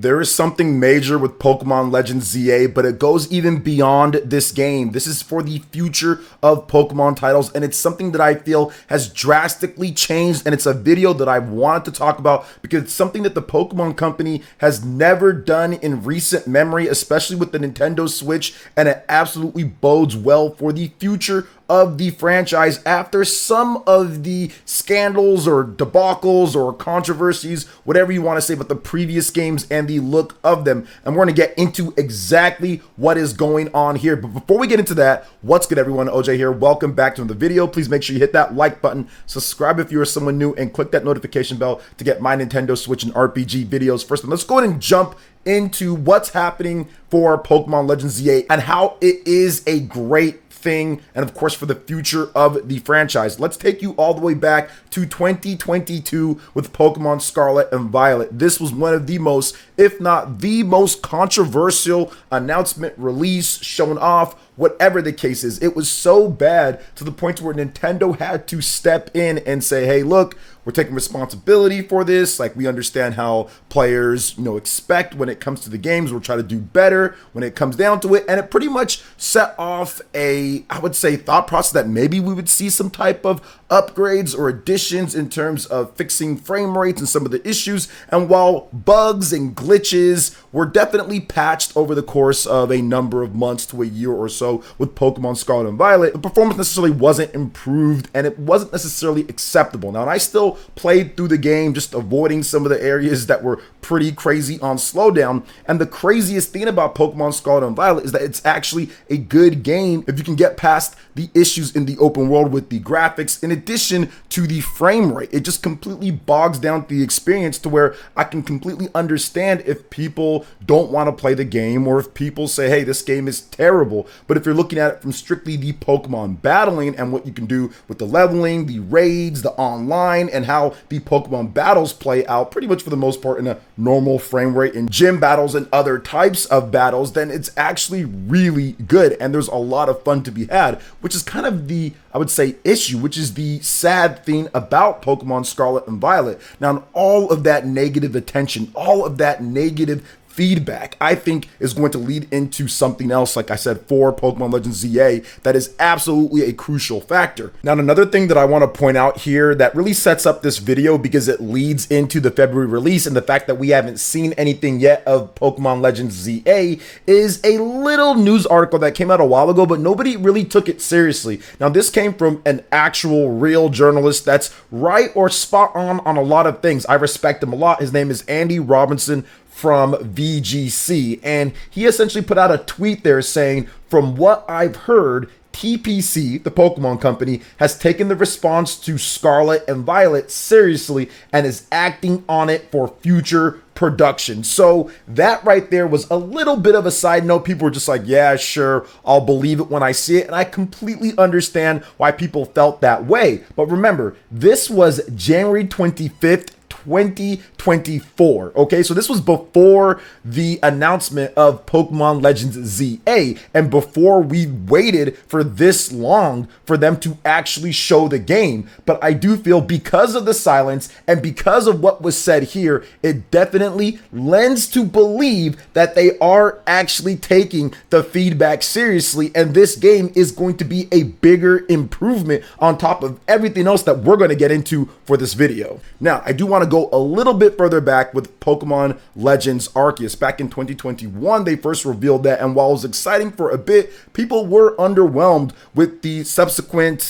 There is something major with Pokemon Legends ZA, but it goes even beyond this game. This is for the future of Pokemon titles, and it's something that I feel has drastically changed, and it's a video that I wanted to talk about because it's something that the Pokemon Company has never done in recent memory, especially with the Nintendo Switch, and it absolutely bodes well for the future of the franchise after some of the scandals or debacles or controversies, whatever you want to say, about the previous games and the look of them. And we're going to get into exactly what is going on here. But before we get into that, what's good, everyone? OJ here. Welcome back to the video. Please make sure you hit that like button, subscribe if you are someone new, and click that notification bell to get my Nintendo Switch and RPG videos first. And let's go ahead and jump into what's happening for Pokemon Legends ZA and how it is a great thing, and of course for the future of the franchise. Let's take you all the way back to 2022 with Pokemon Scarlet and Violet. This was one of the most, if not the most controversial announcement, release, shown off, whatever the case is. It was so bad to the point where Nintendo had to step in and say, hey, look, we're taking responsibility for this. Like, we understand how players, expect when it comes to the games. We'll try to do better when it comes down to it. And it pretty much set off I would say, thought process that maybe we would see some type of upgrades or additions in terms of fixing frame rates and some of the issues. And while bugs and glitches were definitely patched over the course of a number of months to a year or so with Pokemon Scarlet and Violet, the performance necessarily wasn't improved and it wasn't necessarily acceptable. Now, and I still played through the game, just avoiding some of the areas that were pretty crazy on slowdown. And the craziest thing about Pokemon Scarlet and Violet is that it's actually a good game if you can get past the issues in the open world with the graphics, in addition to the frame rate. It just completely bogs down the experience to where I can completely understand if people don't want to play the game or if people say, hey, this game is terrible. But if you're looking at it from strictly the Pokemon battling and what you can do with the leveling, the raids, the online, and how the Pokemon battles play out pretty much for the most part in a normal frame rate in gym battles and other types of battles, then it's actually really good. And there's a lot of fun to be had, which is kind of the, I would say, issue, which is the sad thing about Pokemon Scarlet and Violet. Now, all of that negative attention, all of that negative feedback, I think is going to lead into something else, like I said, for Pokemon Legends ZA that is absolutely a crucial factor. Now, another thing that I want to point out here that really sets up this video because it leads into the February release and the fact that we haven't seen anything yet of Pokemon Legends ZA is a little news article that came out a while ago, but nobody really took it seriously. Now, this came from an actual real journalist that's right or spot on a lot of things. I respect him a lot. His name is Andy Robinson from VGC, and he essentially put out a tweet there saying, from what I've heard, TPC, the Pokemon Company, has taken the response to Scarlet and Violet seriously and is acting on it for future production. So that right there was a little bit of a side note. People were just like, yeah, sure, I'll believe it when I see it. And I completely understand why people felt that way. But remember, this was January 25th, 2024. Okay, so this was before the announcement of Pokemon Legends ZA and before we waited for this long for them to actually show the game. But I do feel because of the silence and because of what was said here, it definitely lends to believe that they are actually taking the feedback seriously, and this game is going to be a bigger improvement on top of everything else that we're going to get into for this video. Now, I do want to go a little bit further back with Pokemon Legends Arceus. Back in 2021, they first revealed that, and while it was exciting for a bit, people were underwhelmed with the subsequent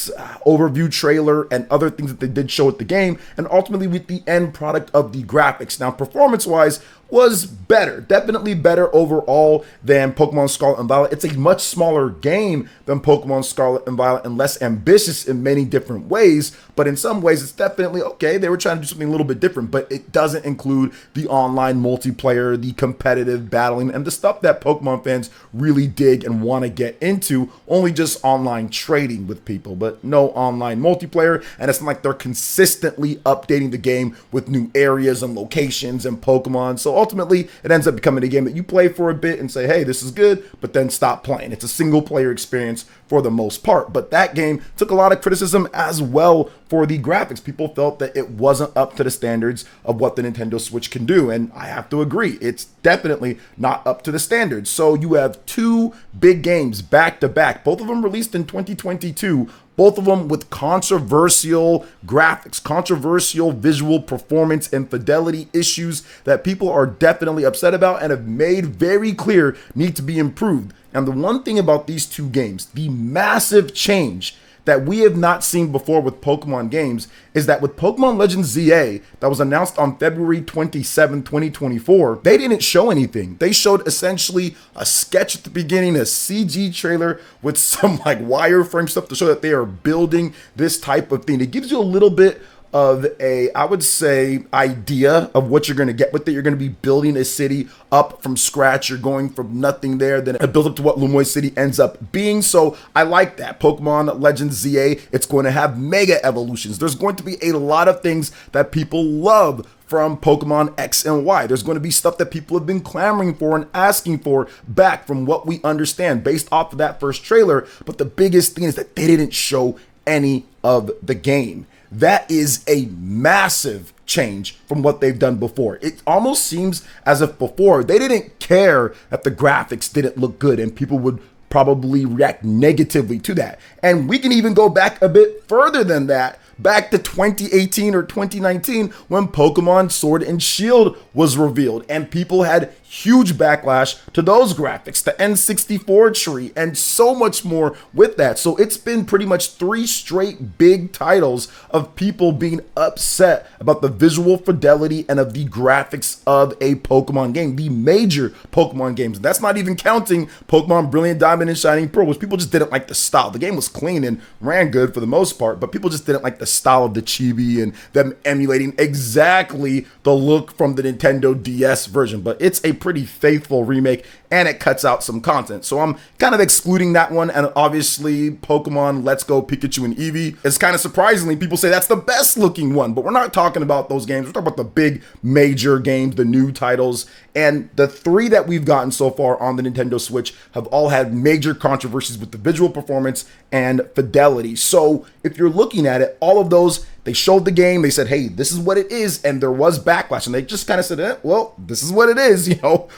overview trailer and other things that they did show at the game, and ultimately with the end product of the graphics. Now, performance-wise, was better, definitely better overall than Pokemon Scarlet and Violet. It's a much smaller game than Pokemon Scarlet and Violet and less ambitious in many different ways, but in some ways it's definitely okay. They were trying to do something a little bit different, but it doesn't include the online multiplayer, the competitive battling, and the stuff that Pokemon fans really dig and want to get into, only just online trading with people, but no online multiplayer. And it's not like they're consistently updating the game with new areas and locations and Pokemon. So So ultimately, it ends up becoming a game that you play for a bit and say, hey, this is good, but then stop playing. It's a single player experience for the most part. But that game took a lot of criticism as well for the graphics. People felt that it wasn't up to the standards of what the Nintendo Switch can do. And I have to agree, it's definitely not up to the standards. So you have two big games back to back, both of them released in 2022, both of them with controversial graphics, controversial visual performance and fidelity issues that people are definitely upset about and have made very clear need to be improved. And the one thing about these two games, the massive change that we have not seen before with Pokemon games, is that with Pokemon Legends ZA that was announced on February 27, 2024, they didn't show anything. They showed essentially a sketch at the beginning, a CG trailer with some like wireframe stuff to show that they are building this type of thing. It gives you a little bit of a, I would say, idea of what you're going to get with it. You're going to be building a city up from scratch. You're going from nothing there, then a build up to what Lumoy City ends up being. So I like that. Pokemon Legends ZA, it's going to have mega evolutions. There's going to be a lot of things that people love from Pokemon X and Y. There's going to be stuff that people have been clamoring for and asking for back from what we understand based off of that first trailer. But the biggest thing is that they didn't show any of the game. That is a massive change from what they've done before. It almost seems as if before they didn't care that the graphics didn't look good and people would probably react negatively to that. And we can even go back a bit further than that, back to 2018 or 2019 when Pokemon Sword and Shield was revealed and people had huge backlash to those graphics, the N64 tree, and so much more with that. So it's been pretty much 3 straight big titles of people being upset about the visual fidelity and of the graphics of a Pokemon game, the major Pokemon games. That's not even counting Pokemon Brilliant Diamond and Shining Pearl, which people just didn't like the style. The game was clean and ran good for the most part, but people just didn't like the style of the chibi and them emulating exactly the look from the Nintendo DS version. But it's a pretty faithful remake and it cuts out some content. So I'm kind of excluding that one. And obviously Pokemon Let's Go Pikachu and Eevee is kind of surprisingly, people say that's the best looking one, but we're not talking about those games. We're talking about the big major games, the new titles. And the 3 that we've gotten so far on the Nintendo Switch have all had major controversies with the visual performance and fidelity. So if you're looking at it, all of those, they showed the game, they said, hey, this is what it is, and there was backlash, and they just kind of said, well, this is what it is,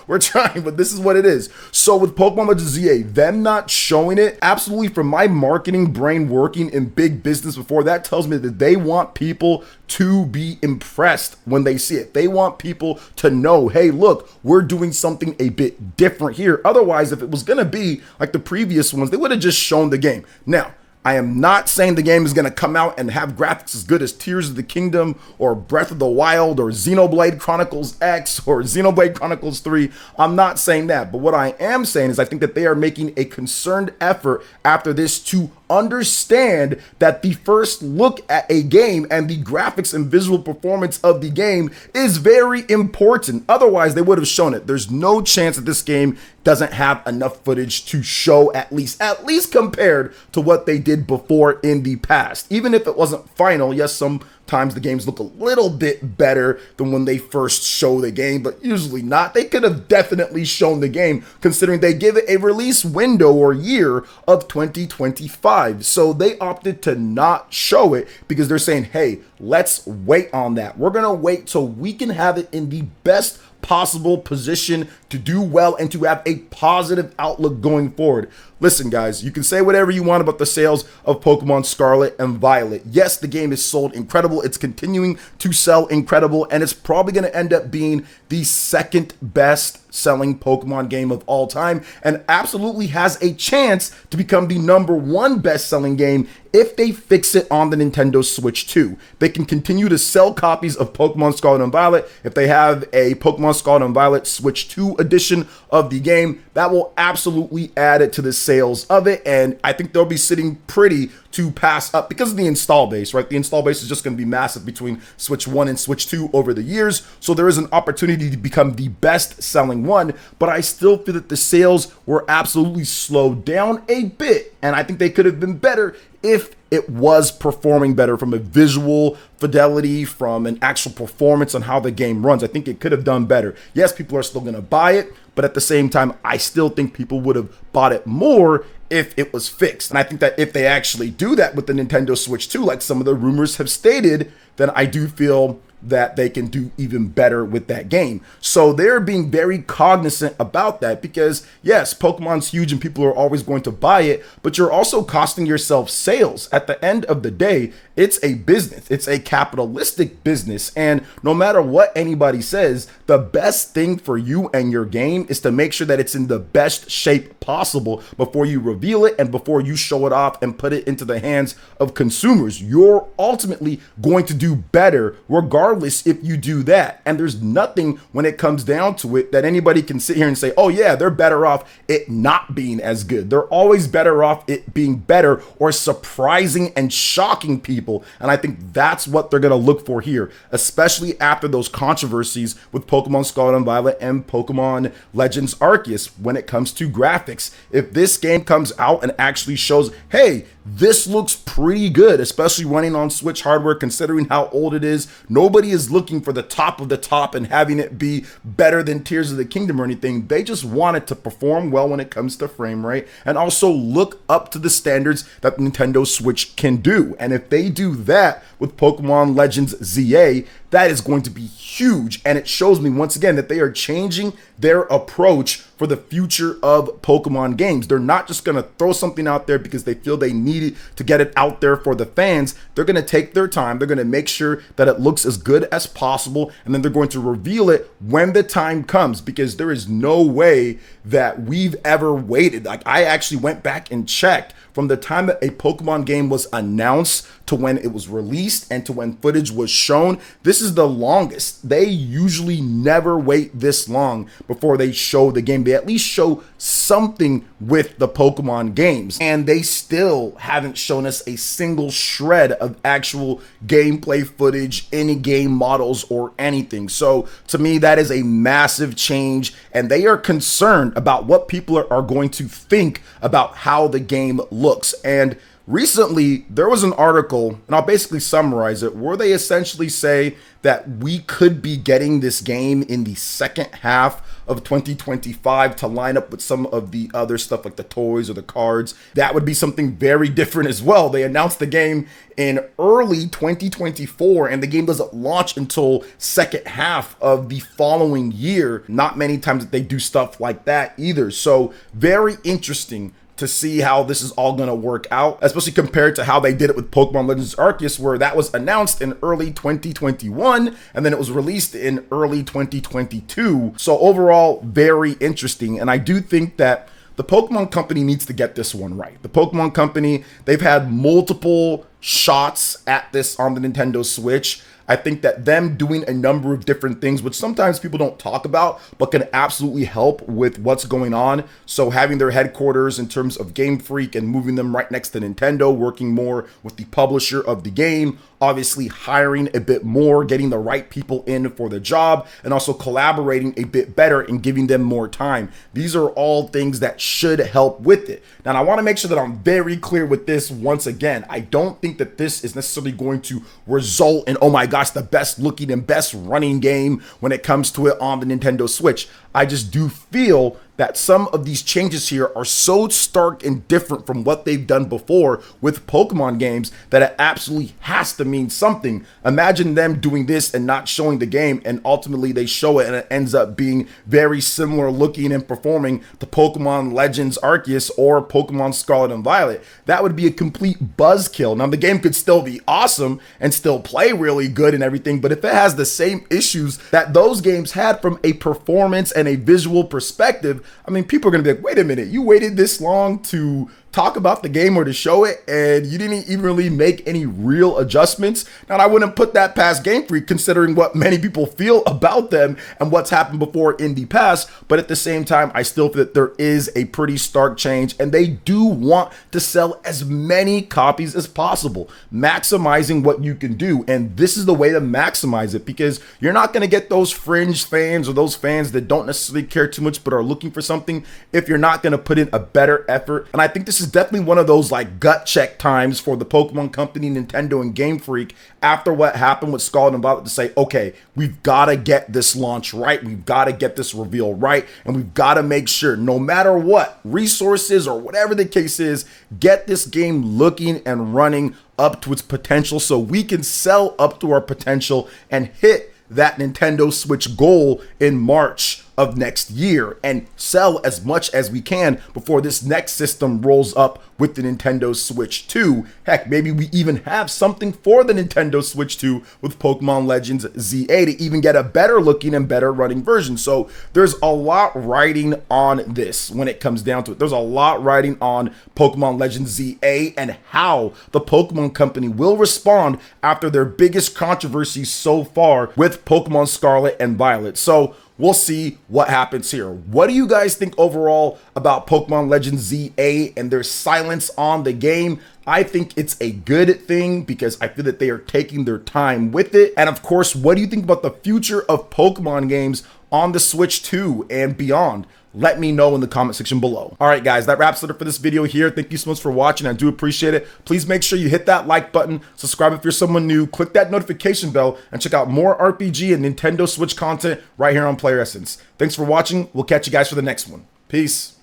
we're trying, but this is what it is. So with Pokemon Legends ZA, them not showing it, absolutely from my marketing brain working in big business before, that tells me that they want people to be impressed when they see it. They want people to know, hey, look, we're doing something a bit different here. Otherwise, if it was going to be like the previous ones, they would have just shown the game. Now, I am not saying the game is going to come out and have graphics as good as Tears of the Kingdom or Breath of the Wild or Xenoblade Chronicles X or Xenoblade Chronicles 3. I'm not saying that. But what I am saying is I think that they are making a concerted effort after this to understand that the first look at a game and the graphics and visual performance of the game is very important. Otherwise, they would have shown it. There's no chance that this game doesn't have enough footage to show at least compared to what they did before in the past. Even if it wasn't final, yes, sometimes the games look a little bit better than when they first show the game, but usually not. They could have definitely shown the game considering they give it a release window or year of 2025. So they opted to not show it because they're saying, hey, let's wait on that. We're going to wait so we can have it in the best possible position to do well and to have a positive outlook going forward. Listen, guys, you can say whatever you want about the sales of Pokemon Scarlet and Violet. Yes, the game is sold incredible. It's continuing to sell incredible, and it's probably going to end up being the second best selling Pokemon game of all time and absolutely has a chance to become the #1 best selling game if they fix it on the Nintendo Switch 2. They can continue to sell copies of Pokemon Scarlet and Violet. If they have a Pokemon Scarlet and Violet Switch 2 edition of the game, that will absolutely add it to the sales of it, and I think they'll be sitting pretty to pass up because of the install base, right? The install base is just going to be massive between Switch 1 and Switch 2 over the years, so there is an opportunity to become the best selling one, but I still feel that the sales were absolutely slowed down a bit And I think they could have been better if it was performing better from a visual fidelity, from an actual performance on how the game runs. I think it could have done better. Yes, people are still going to buy it, but at the same time, I still think people would have bought it more if it was fixed. And I think that if they actually do that with the Nintendo Switch 2, like some of the rumors have stated, then I do feel that they can do even better with that game. So they're being very cognizant about that because yes, Pokemon's huge and people are always going to buy it, but you're also costing yourself sales. At the end of the day, it's a business. It's a capitalistic business. And no matter what anybody says, the best thing for you and your game is to make sure that it's in the best shape possible before you reveal it and before you show it off and put it into the hands of consumers. You're ultimately going to do better regardless if you do that. And there's nothing when it comes down to it that anybody can sit here and say, oh yeah, they're better off it not being as good. They're always better off it being better or surprising and shocking people. And I think that's what they're going to look for here, especially after those controversies with Pokemon Scarlet and Violet and Pokemon Legends Arceus when it comes to graphics. If this game comes out and actually shows, hey, this looks pretty good, especially running on Switch hardware, considering how old it is. Nobody is looking for the top of the top and having it be better than Tears of the Kingdom or anything. They just want it to perform well when it comes to frame rate and also look up to the standards that the Nintendo Switch can do. And if they do that with Pokemon Legends ZA, that is going to be huge. And it shows me once again that they are changing their approach for the future of Pokemon games. They're not just going to throw something out there because they feel they need it to get it out there for the fans. They're going to take their time. They're going to make sure that it looks as good as possible. And then they're going to reveal it when the time comes, because there is no way that we've ever waited. Like, I actually went back and checked from the time that a Pokemon game was announced to when it was released and to when footage was shown. This is the longest. They usually never wait this long before they show the game. They at least show something with the Pokemon games, and they still haven't shown us a single shred of actual gameplay footage, any game models or anything. So to me, that is a massive change, and they are concerned about what people are going to think about how the game looks. And recently, there was an article, and I'll basically summarize it, where they essentially say that we could be getting this game in the second half of 2025 to line up with some of the other stuff like the toys or the cards. That would be something very different as well. They announced the game in early 2024, and the game doesn't launch until second half of the following year. Not many times that they do stuff like that either. So very interesting to see how this is all going to work out, especially compared to how they did it with Pokemon Legends Arceus, where that was announced in early 2021 and then it was released in early 2022. So overall, very interesting. And I do think that the Pokemon Company needs to get this one right. The Pokemon Company, they've had multiple shots at this on the Nintendo Switch. I think that them doing a number of different things, which sometimes people don't talk about, but can absolutely help with what's going on. So having their headquarters in terms of Game Freak and moving them right next to Nintendo, working more with the publisher of the game, obviously hiring a bit more, getting the right people in for the job, and also collaborating a bit better and giving them more time. These are all things that should help with it. Now, I want to make sure that I'm very clear with this once again. I don't think that this is necessarily going to result in, oh my gosh, the best looking and best running game when it comes to it on the Nintendo Switch. I just do feel that some of these changes here are so stark and different from what they've done before with Pokemon games that it absolutely has to mean something. Imagine them doing this and not showing the game, and ultimately they show it and it ends up being very similar looking and performing to Pokemon Legends Arceus or Pokemon Scarlet and Violet. That would be a complete buzzkill. Now, the game could still be awesome and still play really good and everything, but if it has the same issues that those games had from a performance and a visual perspective, I mean, people are going to be like, wait a minute, you waited this long to talk about the game or to show it, and you didn't even really make any real adjustments. Now, I wouldn't put that past Game Freak, considering what many people feel about them and what's happened before in the past. But at the same time, I still feel that there is a pretty stark change, and they do want to sell as many copies as possible, maximizing what you can do. And this is the way to maximize it, because you're not going to get those fringe fans or those fans that don't necessarily care too much but are looking for something if you're not going to put in a better effort. And I think this is is definitely one of those like gut check times for the Pokemon Company, Nintendo, and Game Freak after what happened with Scarlet and Violet to say, okay, we've got to get this launch right. We've got to get this reveal right. And we've got to make sure, no matter what, resources or whatever the case is, get this game looking and running up to its potential so we can sell up to our potential and hit that Nintendo Switch goal in March of next year and sell as much as we can before this next system rolls up with the Nintendo Switch 2. Heck, maybe we even have something for the Nintendo Switch 2 with Pokemon Legends ZA to even get a better looking and better running version. So there's a lot riding on this when it comes down to it. There's a lot riding on Pokemon Legends ZA and how the Pokemon Company will respond after their biggest controversy so far with Pokemon Scarlet and Violet. So we'll see what happens here. What do you guys think overall about Pokemon Legends ZA and their silence on the game? I think it's a good thing because I feel that they are taking their time with it. And of course, what do you think about the future of Pokemon games on the Switch 2 and beyond? Let me know in the comment section below. All right, guys, that wraps it up for this video here. Thank you so much for watching. I do appreciate it. Please make sure you hit that like button, subscribe if you're someone new, click that notification bell, and check out more RPG and Nintendo Switch content right here on PlayerEssence. Thanks for watching. We'll catch you guys for the next one. Peace.